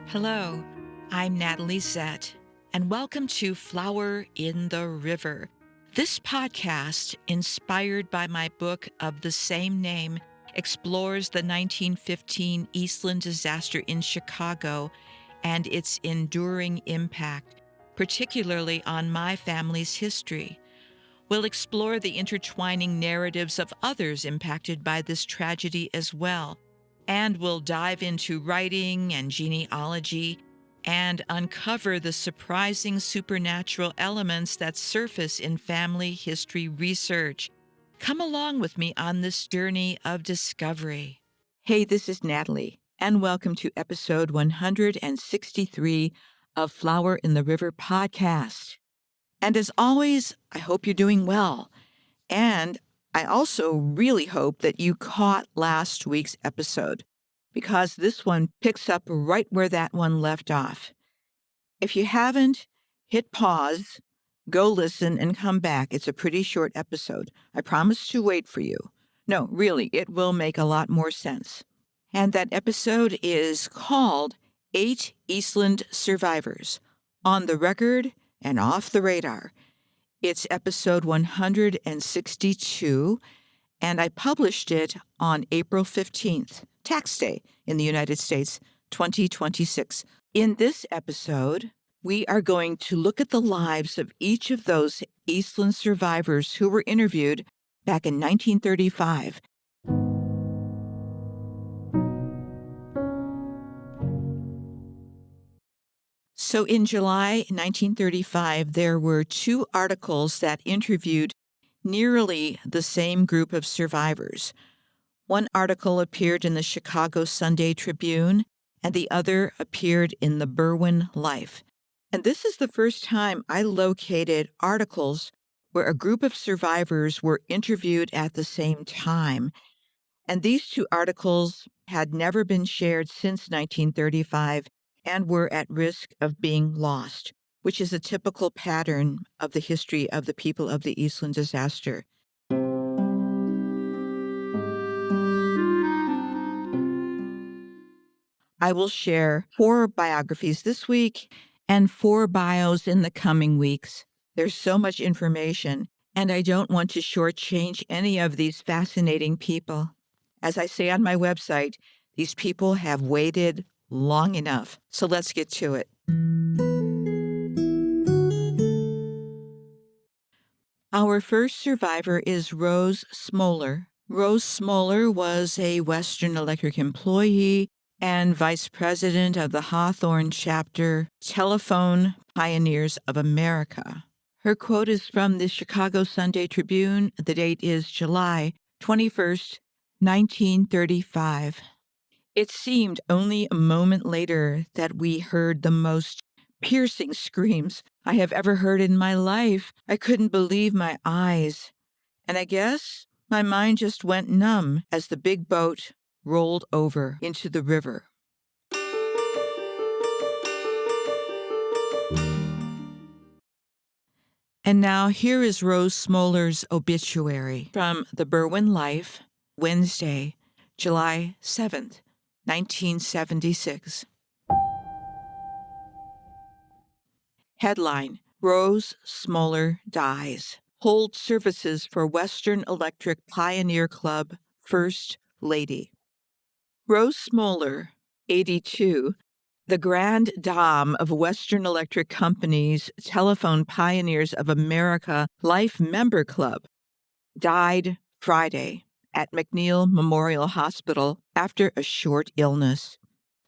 Hello, I'm Natalie Zett, and welcome to Flower in the River. This podcast, inspired by my book of the same name, explores the 1915 Eastland disaster in Chicago and its enduring impact, particularly on my family's history. We'll explore the intertwining narratives of others impacted by this tragedy as well, and we'll dive into writing and genealogy and uncover the surprising supernatural elements that surface in family history research. Come along with me on this journey of discovery. Hey, this is Natalie, and welcome to episode 163 of Flower in the River podcast. And as always, I hope you're doing well. And I also really hope that you caught last week's episode, because this one picks up right where that one left off. If you haven't, hit pause, go listen, and come back. It's a pretty short episode. I promise to wait for you. No, really, it will make a lot more sense. And that episode is called 8 Eastland Survivors, On the Record and Off the Radar. It's episode 162, and I published it on April 15th, Tax Day in the United States, 2026. In this episode, we are going to look at the lives of each of those Eastland survivors who were interviewed back in 1935. So in July 1935, there were two articles that interviewed nearly the same group of survivors. One article appeared in the Chicago Sunday Tribune, and the other appeared in the Berwyn Life. And this is the first time I located articles where a group of survivors were interviewed at the same time. And these two articles had never been shared since 1935 and were at risk of being lost, which is a typical pattern of the history of the people of the Eastland disaster. I will share 4 biographies this week and 4 bios in the coming weeks. There's so much information, and I don't want to shortchange any of these fascinating people. As I say on my website, these people have waited long enough. So let's get to it. Our first survivor is Rose Smoller. Rose Smoller was a Western Electric employee and vice president of the Hawthorne chapter Telephone Pioneers of America. Her quote is from the Chicago Sunday Tribune. The date is July 21st, 1935. It seemed only a moment later that we heard the most piercing screams I have ever heard in my life. I couldn't believe my eyes. And I guess my mind just went numb as the big boat rolled over into the river. And now here is Rose Smoller's obituary from the Berwyn Life, Wednesday, July 7th. 1976. Headline: Rose Smoller dies. Hold services for Western Electric Pioneer Club First Lady. Rose Smoller, 82, the grande dame of Western Electric Company's Telephone Pioneers of America Life Member Club, died Friday at McNeil Memorial Hospital after a short illness.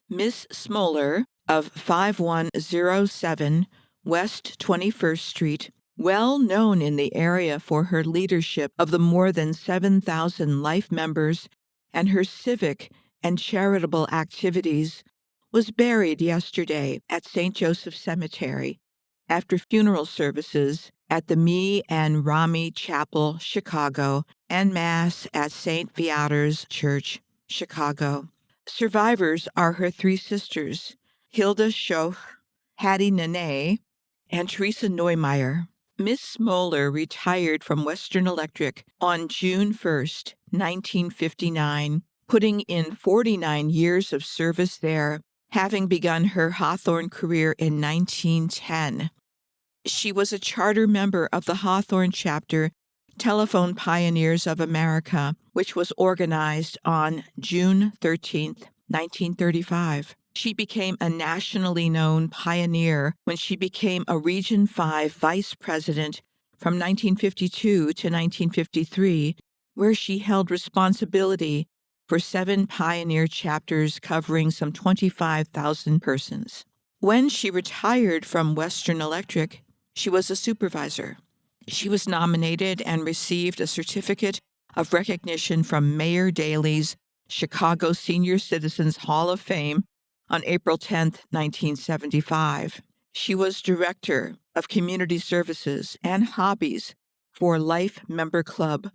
Miss Smoller of 5107 West 21st Street, well known in the area for her leadership of the more than 7,000 life members and her civic and charitable activities, was buried yesterday at St. Joseph Cemetery after funeral services at the Me and Rami Chapel, Chicago, and Mass at St. Viator's Church, Chicago. Survivors are her 3 sisters, Hilda Schoch, Hattie Nene, and Teresa Neumeier. Miss Smoller retired from Western Electric on June 1st, 1959, putting in 49 years of service there having begun her Hawthorne career in 1910. She was a charter member of the Hawthorne chapter, Telephone Pioneers of America, which was organized on June 13, 1935. She became a nationally known pioneer when she became a Region 5 vice president from 1952 to 1953, where she held responsibility for 7 pioneer chapters covering some 25,000 persons. When she retired from Western Electric, she was a supervisor. She was nominated and received a certificate of recognition from Mayor Daley's Chicago Senior Citizens Hall of Fame on April 10, 1975. She was director of community services and hobbies for Life Member Club,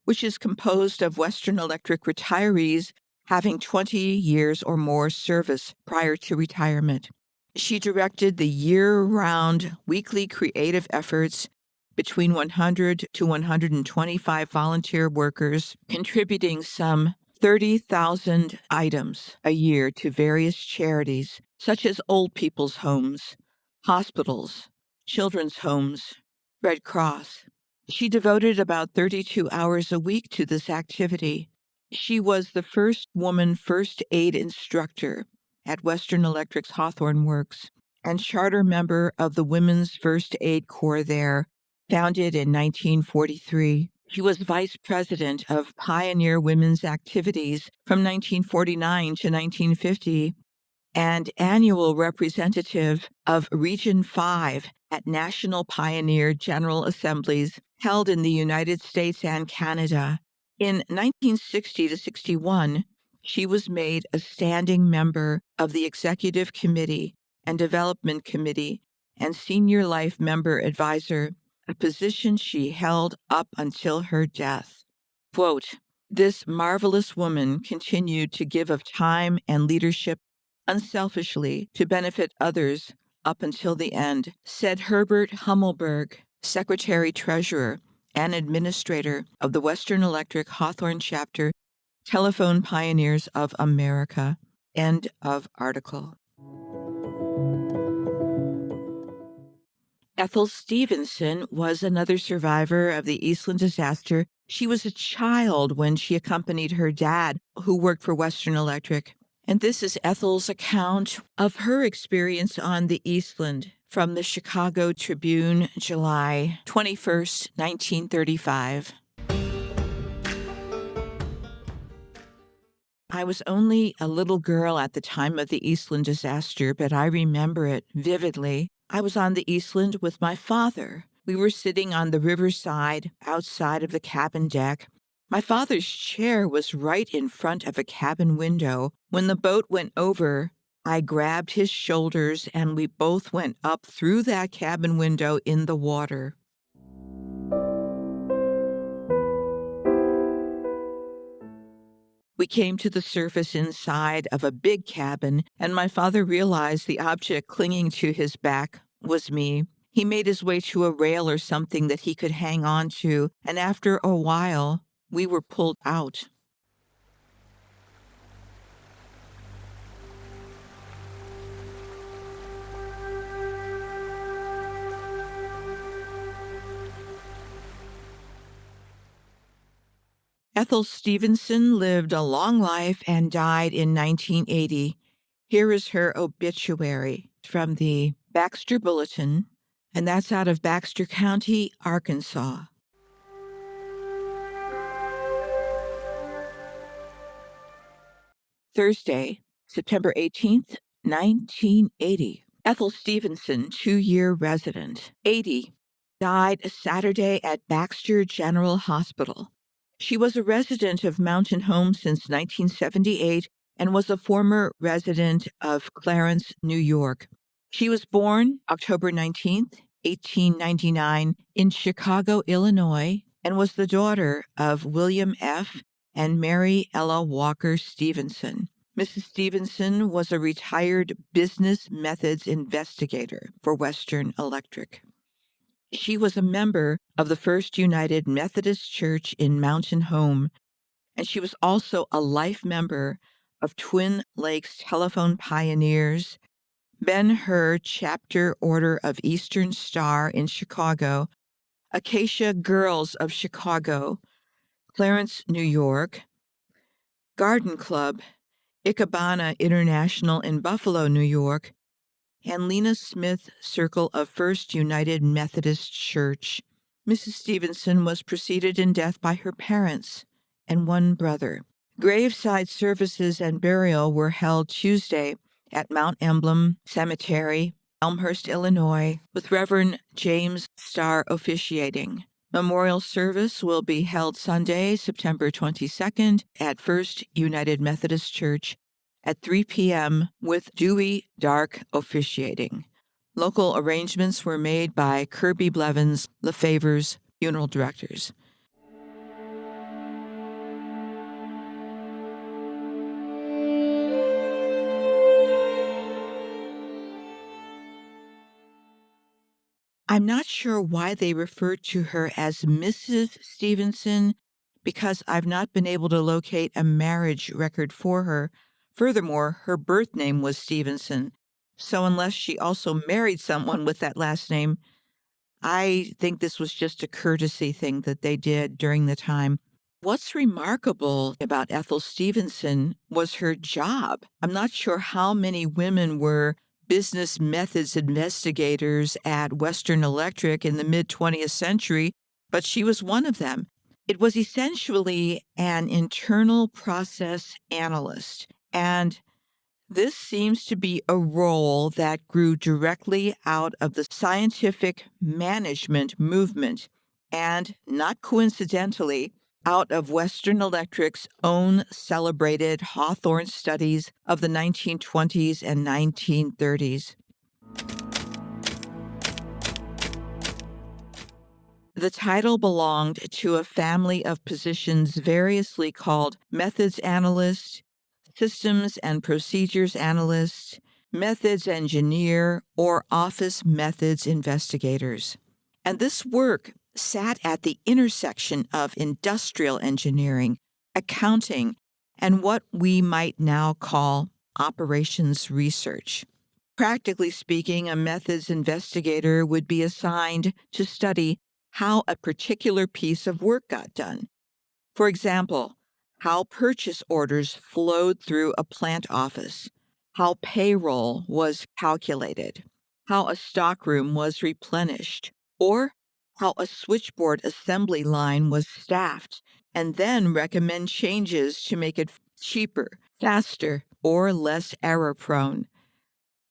which is composed of Western Electric retirees having 20 years or more service prior to retirement. She directed the year-round weekly creative efforts between 100 to 125 volunteer workers, contributing some 30,000 items a year to various charities, such as old people's homes, hospitals, children's homes, Red Cross. She devoted about 32 hours a week to this activity. She was the first woman first aid instructor at Western Electric's Hawthorne Works and charter member of the Women's First Aid Corps there, founded in 1943. She was vice president of Pioneer Women's Activities from 1949 to 1950 and annual representative of Region 5 at National Pioneer General Assemblies held in the United States and Canada. In 1960 to 61, she was made a standing member of the Executive Committee and Development Committee and Senior Life Member Advisor, a position she held up until her death. Quote, "This marvelous woman continued to give of time and leadership unselfishly to benefit others up until the end," said Herbert Hummelberg, Secretary-Treasurer and Administrator of the Western Electric Hawthorne Chapter, Telephone Pioneers of America. End of article. Ethel Stephenson was another survivor of the Eastland disaster. She was a child when she accompanied her dad, who worked for Western Electric. And this is Ethel's account of her experience on the Eastland from the Chicago Tribune, July 21st, 1935. I was only a little girl at the time of the Eastland disaster, but I remember it vividly. I was on the Eastland with my father. We were sitting on the riverside outside of the cabin deck. My father's chair was right in front of a cabin window. When the boat went over, I grabbed his shoulders and we both went up through that cabin window in the water. We came to the surface inside of a big cabin, and my father realized the object clinging to his back was me. He made his way to a rail or something that he could hang on to, and after a while, we were pulled out. Ethel Stephenson lived a long life and died in 1980. Here is her obituary from the Baxter Bulletin, and that's out of Baxter County, Arkansas. Thursday, September 18th, 1980. Ethel Stephenson, 2-year resident, 80, died Saturday at Baxter General Hospital. She was a resident of Mountain Home since 1978 and was a former resident of Clarence, New York. She was born October 19th, 1899, in Chicago, Illinois, and was the daughter of William F. and Mary Ella Walker Stevenson. Mrs. Stevenson was a retired business methods investigator for Western Electric. She was a member of the First United Methodist Church in Mountain Home, and she was also a life member of Twin Lakes Telephone Pioneers, Ben-Hur Chapter Order of Eastern Star in Chicago, Acacia Girls of Chicago, Clarence, New York, Garden Club, Ikebana International in Buffalo, New York, and Lena Smith Circle of First United Methodist Church. Mrs. Stephenson was preceded in death by her parents and one brother. Graveside services and burial were held Tuesday at Mount Emblem Cemetery, Elmhurst, Illinois, with Reverend James Starr officiating. Memorial service will be held Sunday, September 22nd at First United Methodist Church at 3 p.m. with Dewey Dark officiating. Local arrangements were made by Kirby Blevins, Lefever's funeral directors. I'm not sure why they refer to her as Mrs. Stephenson, because I've not been able to locate a marriage record for her. Furthermore, her birth name was Stephenson, so unless she also married someone with that last name, I think this was just a courtesy thing that they did during the time. What's remarkable about Ethel Stephenson was her job. I'm not sure how many women were business methods investigators at Western Electric in the mid-20th century, but she was one of them. It was essentially an internal process analyst, and this seems to be a role that grew directly out of the scientific management movement and, not coincidentally, out of Western Electric's own celebrated Hawthorne studies of the 1920s and 1930s. The title belonged to a family of positions variously called methods analyst, systems and procedures analyst, methods engineer, or office methods investigators. And this work sat at the intersection of industrial engineering, accounting, and what we might now call operations research. Practically speaking, a methods investigator would be assigned to study how a particular piece of work got done. For example, how purchase orders flowed through a plant office, how payroll was calculated, how a stockroom was replenished, or how a switchboard assembly line was staffed, and then recommend changes to make it cheaper, faster, or less error-prone.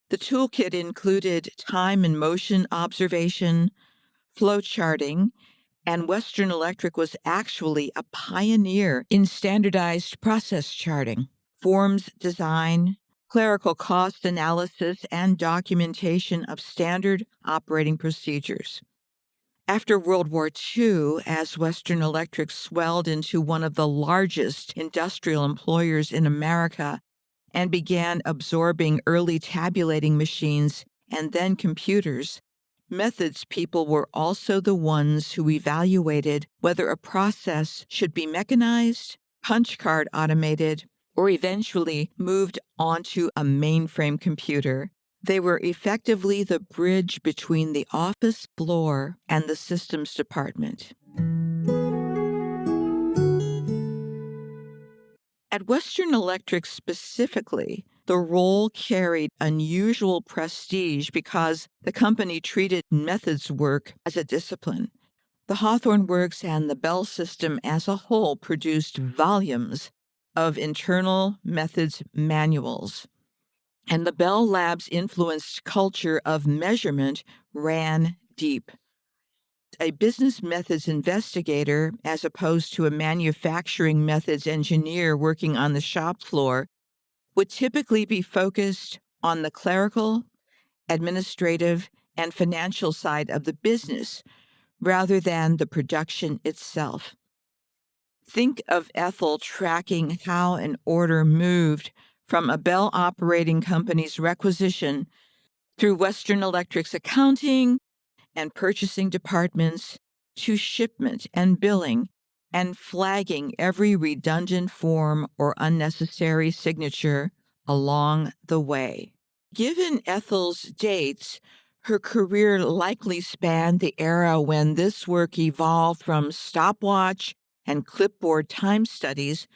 The toolkit included time and motion observation, flow charting, and Western Electric was actually a pioneer in standardized process charting, forms design, clerical cost analysis, and documentation of standard operating procedures. After World War II, as Western Electric swelled into one of the largest industrial employers in America and began absorbing early tabulating machines and then computers, methods people were also the ones who evaluated whether a process should be mechanized, punch card automated, or eventually moved onto a mainframe computer. They were effectively the bridge between the office floor and the systems department. At Western Electric specifically, the role carried unusual prestige because the company treated methods work as a discipline. The Hawthorne Works and the Bell system as a whole produced volumes of internal methods manuals, and the Bell Labs' influenced culture of measurement ran deep. A business methods investigator, as opposed to a manufacturing methods engineer working on the shop floor, would typically be focused on the clerical, administrative, and financial side of the business rather than the production itself. Think of Ethel tracking how an order moved from a Bell operating company's requisition through Western Electric's accounting and purchasing departments to shipment and billing, and flagging every redundant form or unnecessary signature along the way. Given Ethel's dates, her career likely spanned the era when this work evolved from stopwatch and clipboard time studies,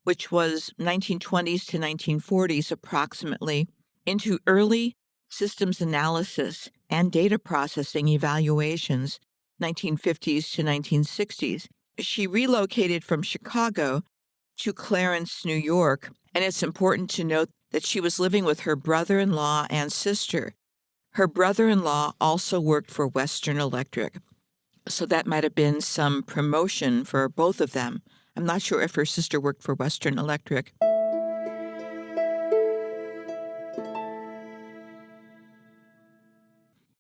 which was 1920s to 1940s approximately, into early systems analysis and data processing evaluations, 1950s to 1960s. She relocated from Chicago to Clarence, New York, and it's important to note that she was living with her brother-in-law and sister. Her brother-in-law also worked for Western Electric, so that might have been some promotion for both of them. I'm not sure if her sister worked for Western Electric.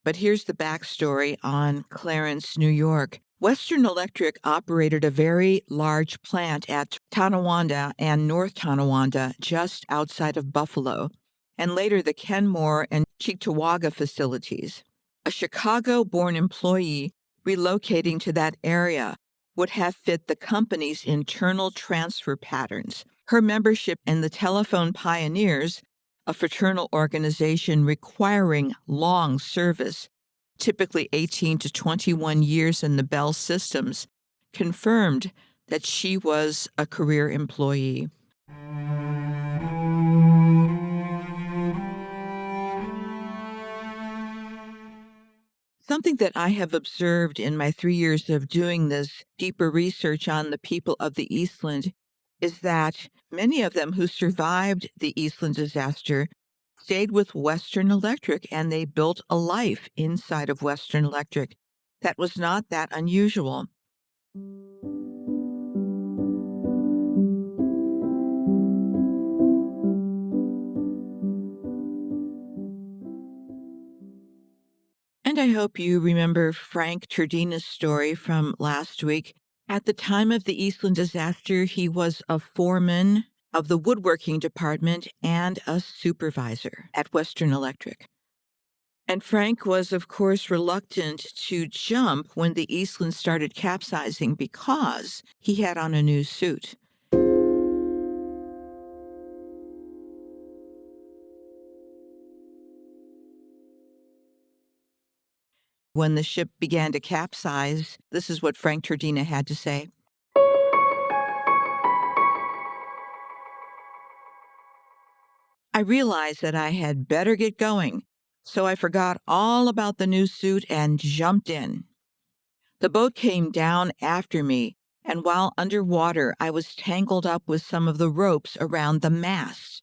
But here's the backstory on Clarence, New York. Western Electric operated a very large plant at Tonawanda and North Tonawanda, just outside of Buffalo, and later the Kenmore and Cheektowaga facilities. A Chicago-born employee relocating to that area would have fit the company's internal transfer patterns. Her membership in the Telephone Pioneers, a fraternal organization requiring long service, typically 18 to 21 years in the Bell systems, confirmed that she was a career employee. Something that I have observed in my 3 years of doing this deeper research on the people of the Eastland is that many of them who survived the Eastland disaster stayed with Western Electric, and they built a life inside of Western Electric. That was not that unusual. And I hope you remember Frank Turdina's story from last week. At the time of the Eastland disaster, he was a foreman of the woodworking department and a supervisor at Western Electric. And Frank was, of course, reluctant to jump when the Eastland started capsizing because he had on a new suit. When the ship began to capsize, this is what Frank Turdina had to say. I realized that I had better get going, so I forgot all about the new suit and jumped in. The boat came down after me, and while underwater, I was tangled up with some of the ropes around the mast.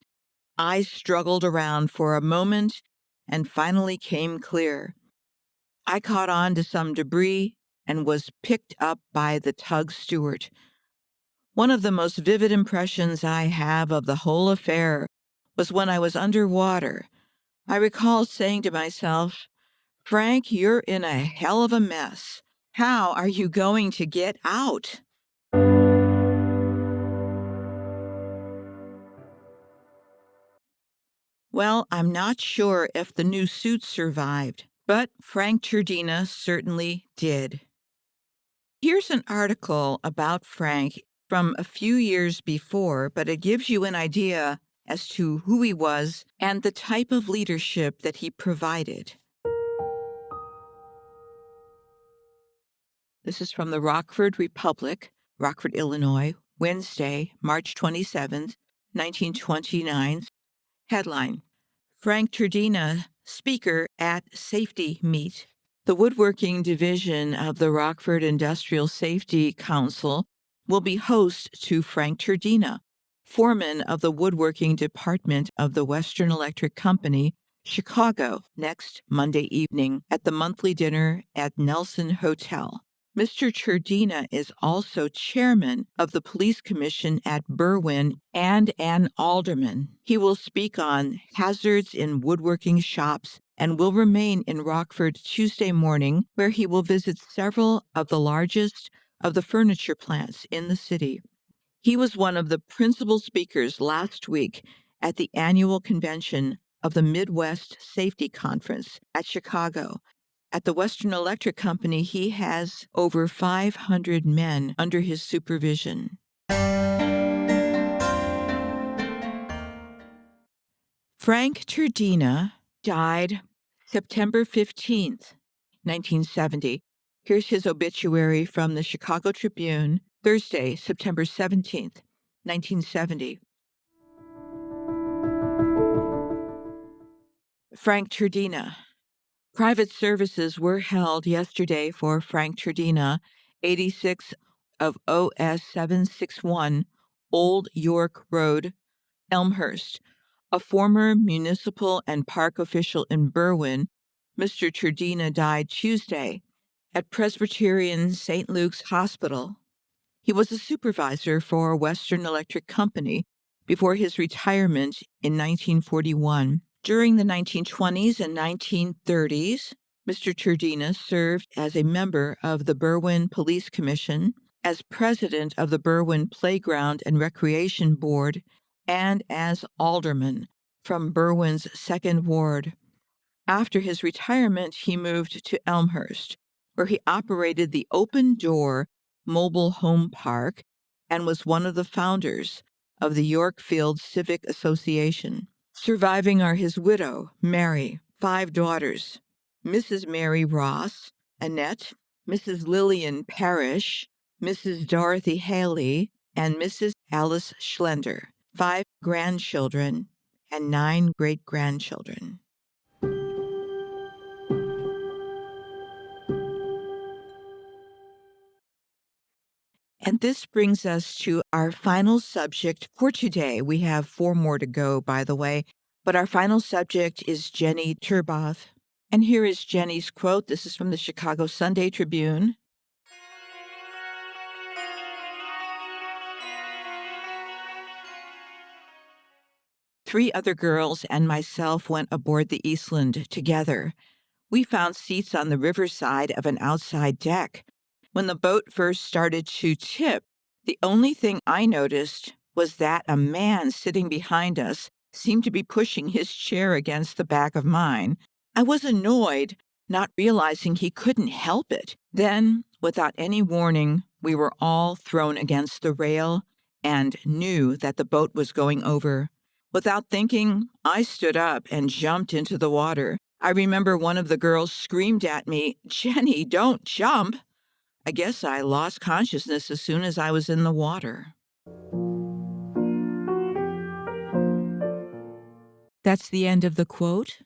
I struggled around for a moment and finally came clear. I caught on to some debris and was picked up by the tug steward. One of the most vivid impressions I have of the whole affair was when I was underwater. I recall saying to myself, "Frank, you're in a hell of a mess. How are you going to get out?" Well, I'm not sure if the new suit survived, but Frank Turdina certainly did. Here's an article about Frank from a few years before, but it gives you an idea as to who he was and the type of leadership that he provided. This is from the Rockford Republic, Rockford, Illinois, Wednesday, March 27th, 1929. Headline: Frank Turdina, speaker at safety meet. The woodworking division of the Rockford Industrial Safety Council will be host to Frank Turdina, foreman of the woodworking department of the Western Electric Company, Chicago, next Monday evening at the monthly dinner at Nelson Hotel. Mr. Turdina is also chairman of the police commission at Berwyn and an alderman. He will speak on hazards in woodworking shops and will remain in Rockford Tuesday morning, where he will visit several of the largest of the furniture plants in the city. He was one of the principal speakers last week at the annual convention of the Midwest Safety Conference at Chicago, At the Western Electric Company, he has over 500 men under his supervision. Frank Turdina died September 15th, 1970. Here's his obituary from the Chicago Tribune, Thursday, September 17th, 1970. Frank Turdina. Private services were held yesterday for Frank Turdina, 86 of OS 761, Old York Road, Elmhurst. A former municipal and park official in Berwyn, Mr. Turdina died Tuesday at Presbyterian St. Luke's Hospital. He was a supervisor for Western Electric Company before his retirement in 1941. During the 1920s and 1930s, Mr. Turdina served as a member of the Berwyn Police Commission, as president of the Berwyn Playground and Recreation Board, and as alderman from Berwyn's 2nd Ward. After his retirement, he moved to Elmhurst, where he operated the Open Door Mobile Home Park and was one of the founders of the Yorkfield Civic Association. Surviving are his widow, Mary, 5 daughters, Mrs. Mary Ross, Annette, Mrs. Lillian Parrish, Mrs. Dorothy Haley, and Mrs. Alice Schlender, 5 grandchildren, and 9 great-grandchildren. And this brings us to our final subject for today. We have 4 more to go, by the way, but our final subject is Jenny Turboth. And here is Jenny's quote. This is from the Chicago Sunday Tribune. "3 other girls and myself went aboard the Eastland together. We found seats on the riverside of an outside deck. When the boat first started to tip, the only thing I noticed was that a man sitting behind us seemed to be pushing his chair against the back of mine. I was annoyed, not realizing he couldn't help it. Then, without any warning, we were all thrown against the rail and knew that the boat was going over. Without thinking, I stood up and jumped into the water. I remember one of the girls screamed at me, 'Jenny, don't jump!' I guess I lost consciousness as soon as I was in the water." That's the end of the quote.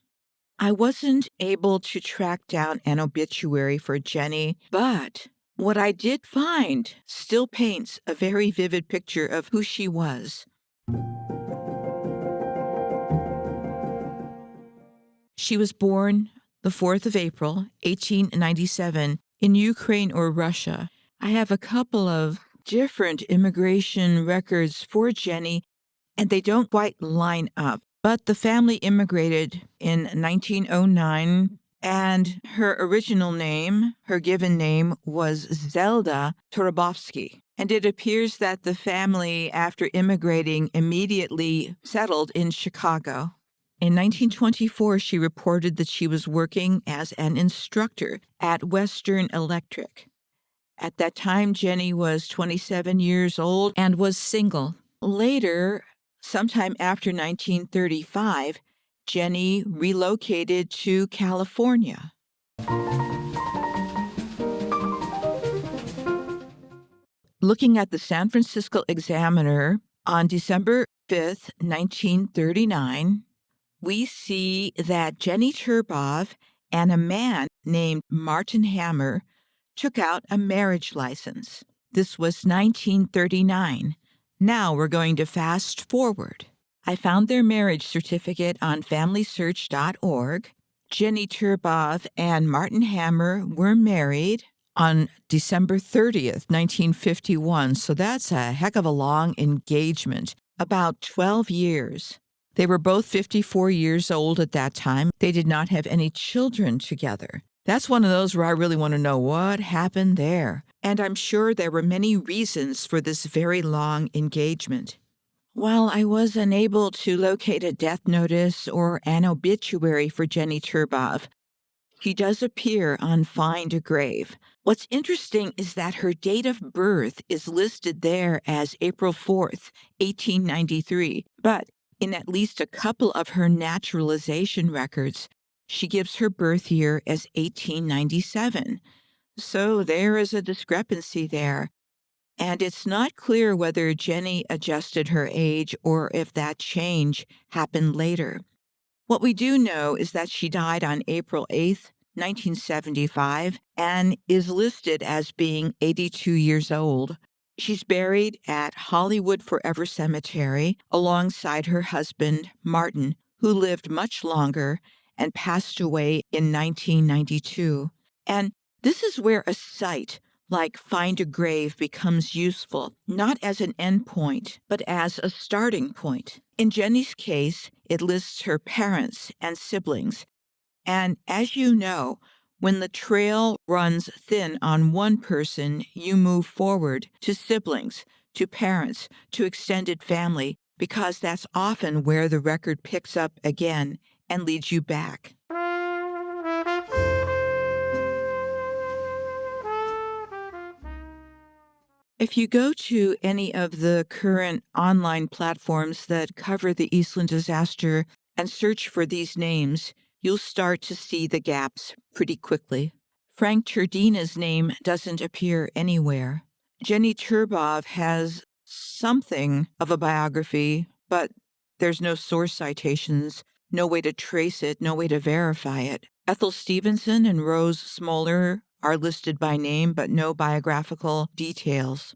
I wasn't able to track down an obituary for Jenny, but what I did find still paints a very vivid picture of who she was. She was born the 4th of April, 1897, in Ukraine or Russia. I have a couple of different immigration records for Jenny, and they don't quite line up. But the family immigrated in 1909, and her original name, her given name, was Zelda Torobovsky. And it appears that the family, after immigrating, immediately settled in Chicago. In 1924, she reported that she was working as an instructor at Western Electric. At that time, Jenny was 27 years old and was single. Later, sometime after 1935, Jenny relocated to California. Looking at the San Francisco Examiner on December 5th, 1939, we see that Jenny Turboth and a man named Martin Hammer took out a marriage license. This was 1939. Now we're going to fast forward. I found their marriage certificate on FamilySearch.org. Jenny Turboth and Martin Hammer were married on December 30th, 1951, so that's a heck of a long engagement, about 12 years. They were both 54 years old at that time. They did not have any children together. That's one of those where I really want to know what happened there. And I'm sure there were many reasons for this very long engagement. While I was unable to locate a death notice or an obituary for Jenny Turboth, She does appear on Find a Grave. What's interesting is that her date of birth is listed there as April 4th, 1893, but in at least a couple of her naturalization records, she gives her birth year as 1897. So there is a discrepancy there. And it's not clear whether Jenny adjusted her age or if that change happened later. What we do know is that she died on April 8th, 1975, and is listed as being 82 years old. She's buried at Hollywood Forever Cemetery alongside her husband, Martin, who lived much longer and passed away in 1992. And this is where a site like Find a Grave becomes useful, not as an endpoint, but as a starting point. In Jenny's case, it lists her parents and siblings. And as you know, when the trail runs thin on one person, you move forward to siblings, to parents, to extended family, because that's often where the record picks up again and leads you back. If you go to any of the current online platforms that cover the Eastland disaster and search for these names, you'll start to see the gaps pretty quickly. Frank Turdina's name doesn't appear anywhere. Jenny Turbov has something of a biography, but there's no source citations, no way to trace it, no way to verify it. Ethel Stephenson and Rose Smoller are listed by name, but no biographical details.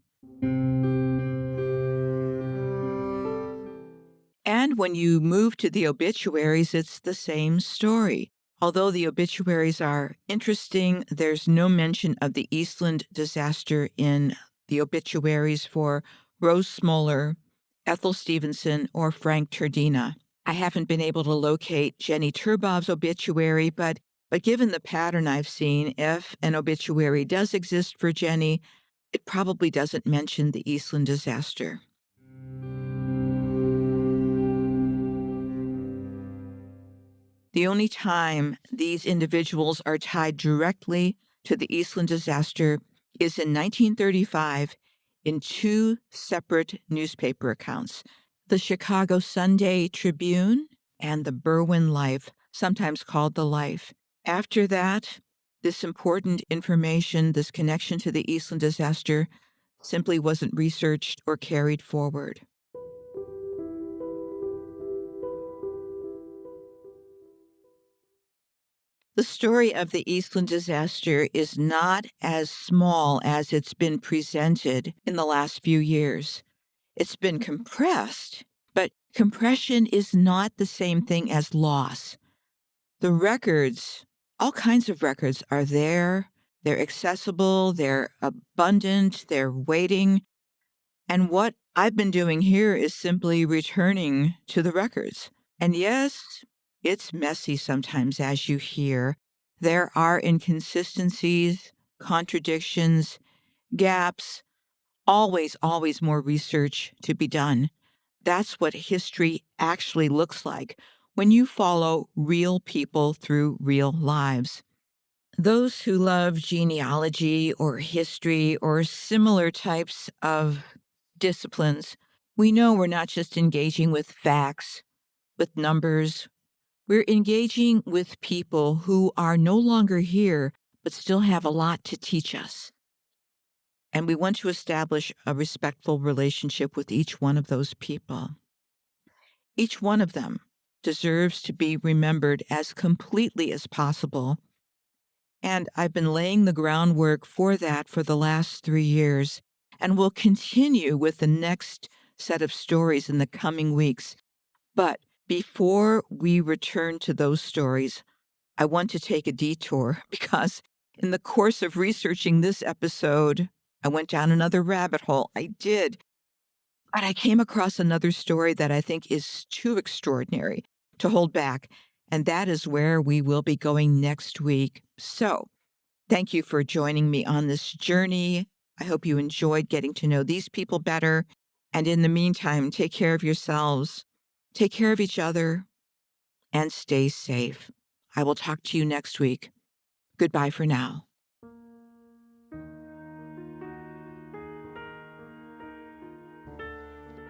And when you move to the obituaries, it's the same story. Although the obituaries are interesting, there's no mention of the Eastland disaster in the obituaries for Rose Smoller, Ethel Stephenson, or Frank Turdina. I haven't been able to locate Jenny Turbov's obituary, but given the pattern I've seen, if an obituary does exist for Jenny, it probably doesn't mention the Eastland disaster. The only time these individuals are tied directly to the Eastland disaster is in 1935 in two separate newspaper accounts, the Chicago Sunday Tribune and the Berwyn Life, sometimes called the Life. After that, this important information, this connection to the Eastland disaster, simply wasn't researched or carried forward. The story of the Eastland disaster is not as small as it's been presented in the last few years. It's been compressed, but compression is not the same thing as loss. The records, all kinds of records, are there. They're accessible, they're abundant, they're waiting. And what I've been doing here is simply returning to the records. And yes, it's messy sometimes, as you hear. There are inconsistencies, contradictions, gaps, always more research to be done. That's what history actually looks like when you follow real people through real lives. Those who love genealogy or history or similar types of disciplines, we know we're not just engaging with facts, with numbers. We're engaging with people who are no longer here, but still have a lot to teach us. And we want to establish a respectful relationship with each one of those people. Each one of them deserves to be remembered as completely as possible. And I've been laying the groundwork for that for the last 3 years, and will continue with the next set of stories in the coming weeks. But before we return to those stories, I want to take a detour because in the course of researching this episode, I went down another rabbit hole. I did. But I came across another story that I think is too extraordinary to hold back, and that is where we will be going next week. So, thank you for joining me on this journey. I hope you enjoyed getting to know these people better. And in the meantime, take care of yourselves, take care of each other, and stay safe. I will talk to you next week. Goodbye for now.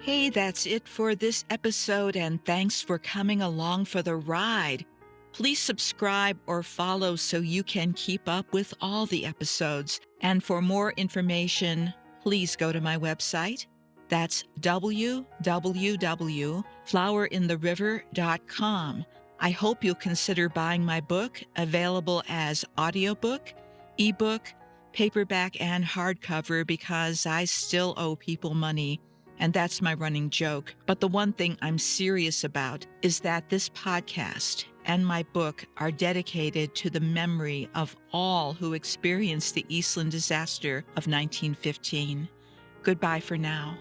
Hey, that's it for this episode, and thanks for coming along for the ride. Please subscribe or follow so you can keep up with all the episodes. And for more information, please go to my website. That's www.flowerintheriver.com. I hope you'll consider buying my book, available as audiobook, ebook, paperback, and hardcover, because I still owe people money. And that's my running joke. But the one thing I'm serious about is that this podcast and my book are dedicated to the memory of all who experienced the Eastland disaster of 1915. Goodbye for now.